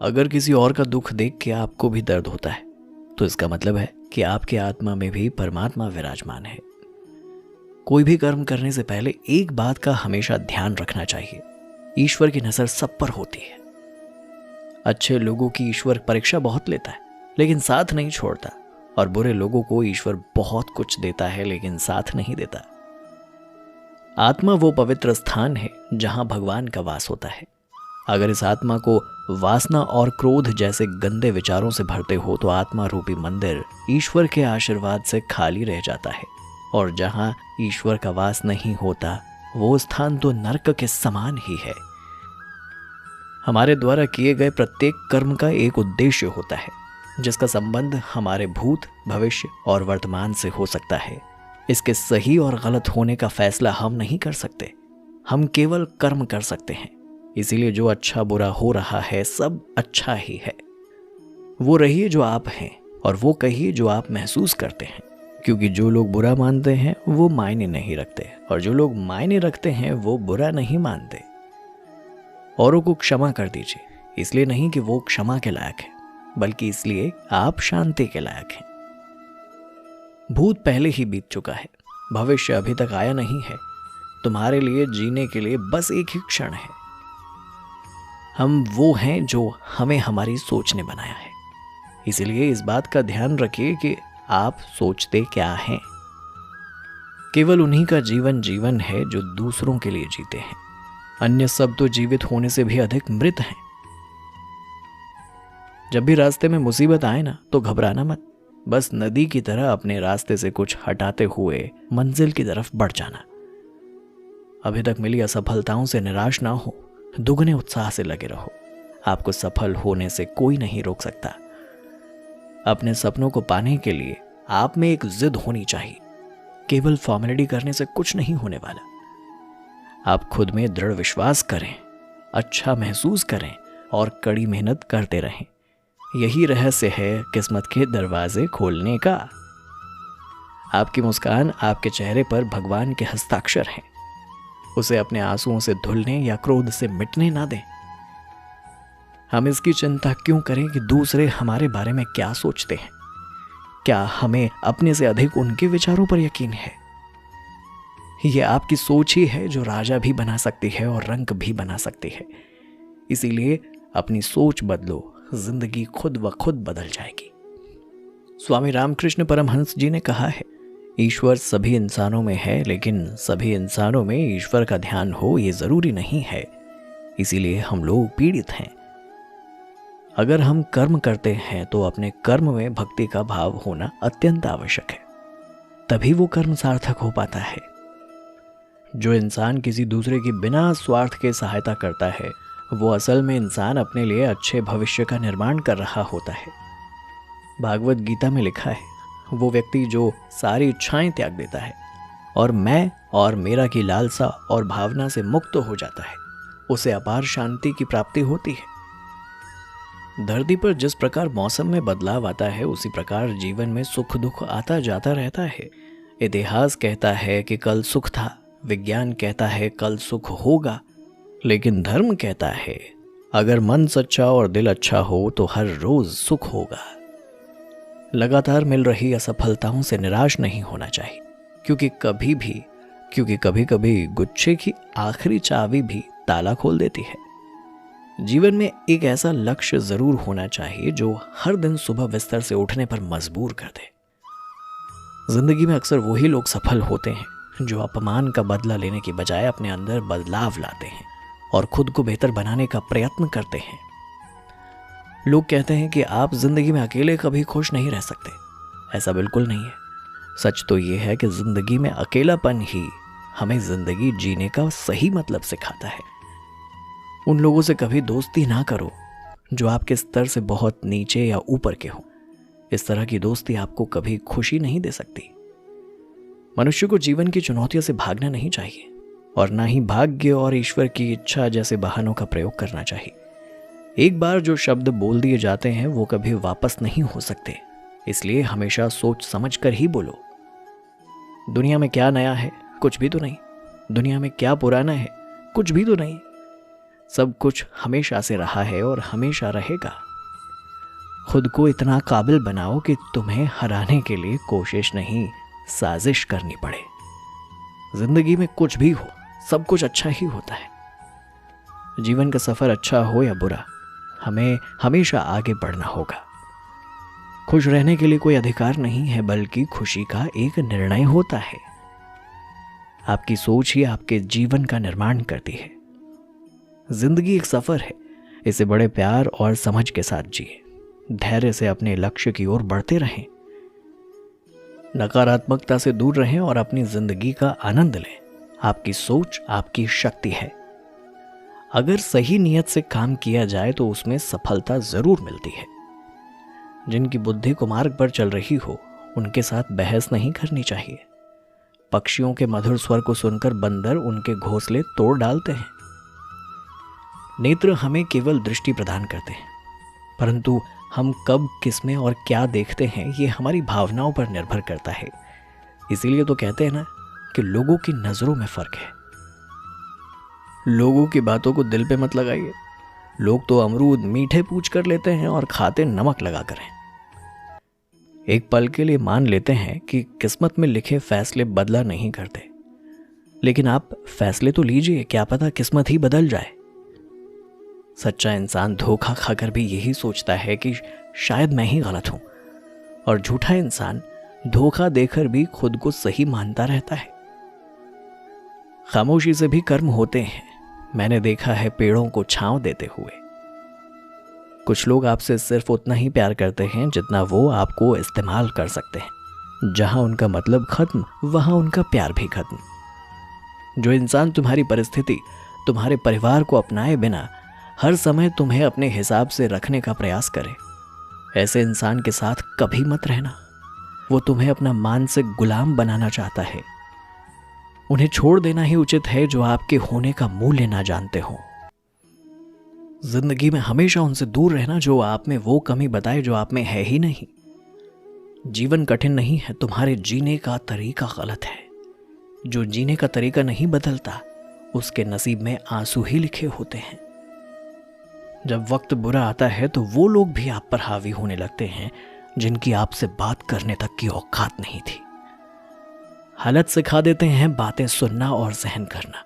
अगर किसी और का दुख देख के आपको भी दर्द होता है तो इसका मतलब है कि आपके आत्मा में भी परमात्मा विराजमान है। कोई भी कर्म करने से पहले एक बात का हमेशा ध्यान रखना चाहिए, ईश्वर की नजर सब पर होती है। अच्छे लोगों की ईश्वर परीक्षा बहुत लेता है लेकिन साथ नहीं छोड़ता, और बुरे लोगों को ईश्वर बहुत कुछ देता है लेकिन साथ नहीं देता। आत्मा वो पवित्र स्थान है जहां भगवान का वास होता है। अगर इस आत्मा को वासना और क्रोध जैसे गंदे विचारों से भरते हो तो आत्मा रूपी मंदिर ईश्वर के आशीर्वाद से खाली रह जाता है, और जहां ईश्वर का वास नहीं होता वो स्थान तो नरक के समान ही है। हमारे द्वारा किए गए प्रत्येक कर्म का एक उद्देश्य होता है जिसका संबंध हमारे भूत, भविष्य और वर्तमान से हो सकता है। इसके सही और गलत होने का फैसला हम नहीं कर सकते, हम केवल कर्म कर सकते हैं। इसीलिए जो अच्छा बुरा हो रहा है सब अच्छा ही है। वो रहिए जो आप हैं और वो कहिए जो आप महसूस करते हैं, क्योंकि जो लोग बुरा मानते हैं वो मायने नहीं रखते, और जो लोग मायने रखते हैं वो बुरा नहीं मानते। औरों को क्षमा कर दीजिए, इसलिए नहीं कि वो क्षमा के लायक है, बल्कि इसलिए आप शांति के लायक हैं। भूत पहले ही बीत चुका है, भविष्य अभी तक आया नहीं है। तुम्हारे लिए जीने के लिए बस एक ही क्षण है। हम वो हैं जो हमें हमारी सोच ने बनाया है। इसलिए इस बात का ध्यान रखिए कि आप सोचते क्या हैं। केवल उन्हीं का जीवन है जो दूसरों के लिए जीते हैं, अन्य सब तो जीवित होने से भी अधिक मृत हैं। जब भी रास्ते में मुसीबत आए ना तो घबराना मत, बस नदी की तरह अपने रास्ते से कुछ हटाते हुए मंजिल की तरफ बढ़ जाना। अभी तक मिली असफलताओं से निराश ना हो, दुगने उत्साह से लगे रहो। आपको सफल होने से कोई नहीं रोक सकता। अपने सपनों को पाने के लिए आप में एक जिद होनी चाहिए। केवल फॉर्मेलिटी करने से कुछ नहीं होने वाला। आप खुद में दृढ़ विश्वास करें, अच्छा महसूस करें और कड़ी मेहनत करते रहें। यही रहस्य है किस्मत के दरवाजे खोलने का। आपकी मुस्कान, आपके चेहरे पर भगवान के हस्ताक्षर हैं। उसे अपने आंसुओं से धुलने या क्रोध से मिटने ना दें। हम इसकी चिंता क्यों करें कि दूसरे हमारे बारे में क्या सोचते हैं? क्या हमें अपने से अधिक उनके विचारों पर यकीन है? यह आपकी सोच ही है जो राजा भी बना सकती है और रंक भी बना सकती है। इसीलिए अपनी सोच बदलो, जिंदगी खुद ब खुद बदल जाएगी। स्वामी रामकृष्ण परमहंस जी ने कहा है, ईश्वर सभी इंसानों में है, लेकिन सभी इंसानों में ईश्वर का ध्यान हो ये जरूरी नहीं है। इसीलिए हम लोग पीड़ित हैं। अगर हम कर्म करते हैं तो अपने कर्म में भक्ति का भाव होना अत्यंत आवश्यक है, तभी वो कर्म सार्थक हो पाता है। जो इंसान किसी दूसरे की बिना स्वार्थ के सहायता करता है वो असल में इंसान अपने लिए अच्छे भविष्य का निर्माण कर रहा होता है। भागवत गीता में लिखा है, वो व्यक्ति जो सारी इच्छाएं त्याग देता है और मैं और मेरा की लालसा और भावना से मुक्त हो जाता है, उसे अपार शांति की प्राप्ति होती है। धरती पर जिस प्रकार मौसम में बदलाव आता है उसी प्रकार जीवन में सुख दुख आता जाता रहता है। इतिहास कहता है कि कल सुख था, विज्ञान कहता है कल सुख होगा, लेकिन धर्म कहता है अगर मन सच्चा और दिल अच्छा हो तो हर रोज सुख होगा। लगातार मिल रही असफलताओं से निराश नहीं होना चाहिए, क्योंकि कभी कभी गुच्छे की आखिरी चाबी भी ताला खोल देती है। जीवन में एक ऐसा लक्ष्य जरूर होना चाहिए जो हर दिन सुबह बिस्तर से उठने पर मजबूर कर दे। जिंदगी में अक्सर वही लोग सफल होते हैं जो अपमान का बदला लेने की बजाय अपने अंदर बदलाव लाते हैं और खुद को बेहतर बनाने का प्रयत्न करते हैं। लोग कहते हैं कि आप जिंदगी में अकेले कभी खुश नहीं रह सकते। ऐसा बिल्कुल नहीं है। सच तो यह है कि जिंदगी में अकेलापन ही हमें जिंदगी जीने का सही मतलब सिखाता है। उन लोगों से कभी दोस्ती ना करो जो आपके स्तर से बहुत नीचे या ऊपर के हो। इस तरह की दोस्ती आपको कभी खुशी नहीं दे सकती। मनुष्य को जीवन की चुनौतियों से भागना नहीं चाहिए और ना ही भाग्य और ईश्वर की इच्छा जैसे बहानों का प्रयोग करना चाहिए। एक बार जो शब्द बोल दिए जाते हैं वो कभी वापस नहीं हो सकते, इसलिए हमेशा सोच समझ कर ही बोलो। दुनिया में क्या नया है? कुछ भी तो नहीं। दुनिया में क्या पुराना है? कुछ भी तो नहीं। सब कुछ हमेशा से रहा है और हमेशा रहेगा। खुद को इतना काबिल बनाओ कि तुम्हें हराने के लिए कोशिश नहीं, साजिश करनी पड़े। जिंदगी में कुछ भी हो, सब कुछ अच्छा ही होता है। जीवन का सफर अच्छा हो या बुरा, हमें हमेशा आगे बढ़ना होगा। खुश रहने के लिए कोई अधिकार नहीं है, बल्कि खुशी का एक निर्णय होता है। आपकी सोच ही आपके जीवन का निर्माण करती है। जिंदगी एक सफर है, इसे बड़े प्यार और समझ के साथ जिए। धैर्य से अपने लक्ष्य की ओर बढ़ते रहें। नकारात्मकता से दूर रहें और अपनी जिंदगी का आनंद लें। आपकी सोच आपकी शक्ति है। अगर सही नियत से काम किया जाए तो उसमें सफलता जरूर मिलती है। जिनकी बुद्धि को मार्ग पर चल रही हो, उनके साथ बहस नहीं करनी चाहिए। पक्षियों के मधुर स्वर को सुनकर बंदर उनके घोंसले तोड़ डालते हैं। नेत्र हमें केवल दृष्टि प्रदान करते हैं, परंतु हम कब, किसमें और क्या देखते हैं, ये हमारी भावनाओं पर निर्भर करता है। इसीलिए तो कहते हैं ना कि लोगों की नजरों में फर्क है। लोगों की बातों को दिल पे मत लगाइए। लोग तो अमरूद मीठे पूछ कर लेते हैं और खाते नमक लगा कर हैं। एक पल के लिए मान लेते हैं कि किस्मत में लिखे फैसले बदला नहीं करते, लेकिन आप फैसले तो लीजिए, क्या पता किस्मत ही बदल जाए। सच्चा इंसान धोखा खाकर भी यही सोचता है कि शायद मैं ही गलत हूं, और झूठा इंसान धोखा देकर भी खुद को सही मानता रहता है। खामोशी से भी कर्म होते हैं। मैंने देखा है पेड़ों को छांव देते हुए। कुछ लोग आपसे सिर्फ उतना ही प्यार करते हैं जितना वो आपको इस्तेमाल कर सकते हैं। जहां उनका मतलब खत्म, वहां उनका प्यार भी खत्म। जो इंसान तुम्हारी परिस्थिति, तुम्हारे परिवार को अपनाए बिना हर समय तुम्हें अपने हिसाब से रखने का प्रयास करे, ऐसे इंसान के साथ कभी मत रहना। वो तुम्हें अपना मानसिक गुलाम बनाना चाहता है। उन्हें छोड़ देना ही उचित है जो आपके होने का मूल्य ना जानते हो। जिंदगी में हमेशा उनसे दूर रहना जो आप में वो कमी बताए जो आप में है ही नहीं। जीवन कठिन नहीं है, तुम्हारे जीने का तरीका गलत है। जो जीने का तरीका नहीं बदलता, उसके नसीब में आंसू ही लिखे होते हैं। जब वक्त बुरा आता है तो वो लोग भी आप पर हावी होने लगते हैं जिनकी आपसे बात करने तक की औकात नहीं थी। हालत सिखा देते हैं बातें सुनना और सहन करना,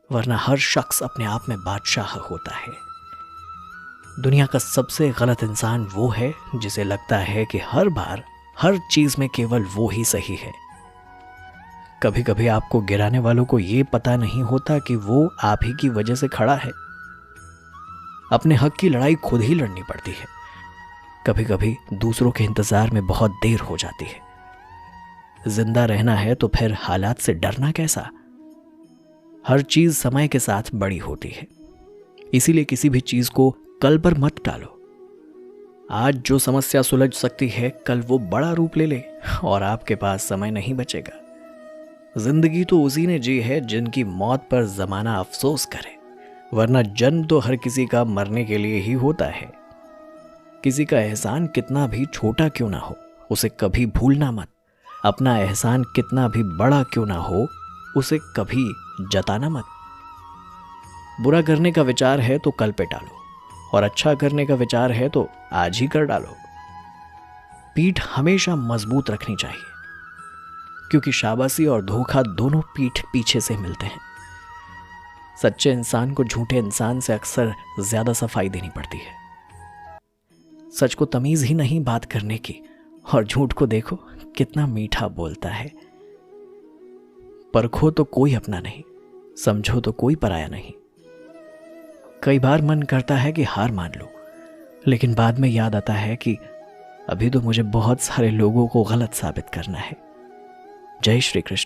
वरना हर शख्स अपने आप में बादशाह होता है। दुनिया का सबसे गलत इंसान वो है जिसे लगता है कि हर बार हर चीज में केवल वो ही सही है। कभी कभी आपको गिराने वालों को ये पता नहीं होता कि वो आप ही की वजह से खड़ा है। अपने हक की लड़ाई खुद ही लड़नी पड़ती है। कभी कभी दूसरों के इंतजार में बहुत देर हो जाती है। जिंदा रहना है तो फिर हालात से डरना कैसा। हर चीज समय के साथ बड़ी होती है, इसीलिए किसी भी चीज को कल पर मत टालो। आज जो समस्या सुलझ सकती है, कल वो बड़ा रूप ले ले और आपके पास समय नहीं बचेगा। जिंदगी तो उसी ने जी है जिनकी मौत पर जमाना अफसोस करे, वरना जन्म तो हर किसी का मरने के लिए ही होता है। किसी का एहसान कितना भी छोटा क्यों ना हो, उसे कभी भूलना मत। अपना एहसान कितना भी बड़ा क्यों ना हो, उसे कभी जताना मत। बुरा करने का विचार है तो कल पे टालो, और अच्छा करने का विचार है तो आज ही कर डालो। पीठ हमेशा मजबूत रखनी चाहिए, क्योंकि शाबाशी और धोखा दोनों पीठ पीछे से मिलते हैं। सच्चे इंसान को झूठे इंसान से अक्सर ज्यादा सफाई देनी पड़ती है। सच को तमीज ही नहीं बात करने की, और झूठ को देखो कितना मीठा बोलता है। परखो तो कोई अपना नहीं, समझो तो कोई पराया नहीं। कई बार मन करता है कि हार मान लो, लेकिन बाद में याद आता है कि अभी तो मुझे बहुत सारे लोगों को गलत साबित करना है। जय श्री कृष्ण।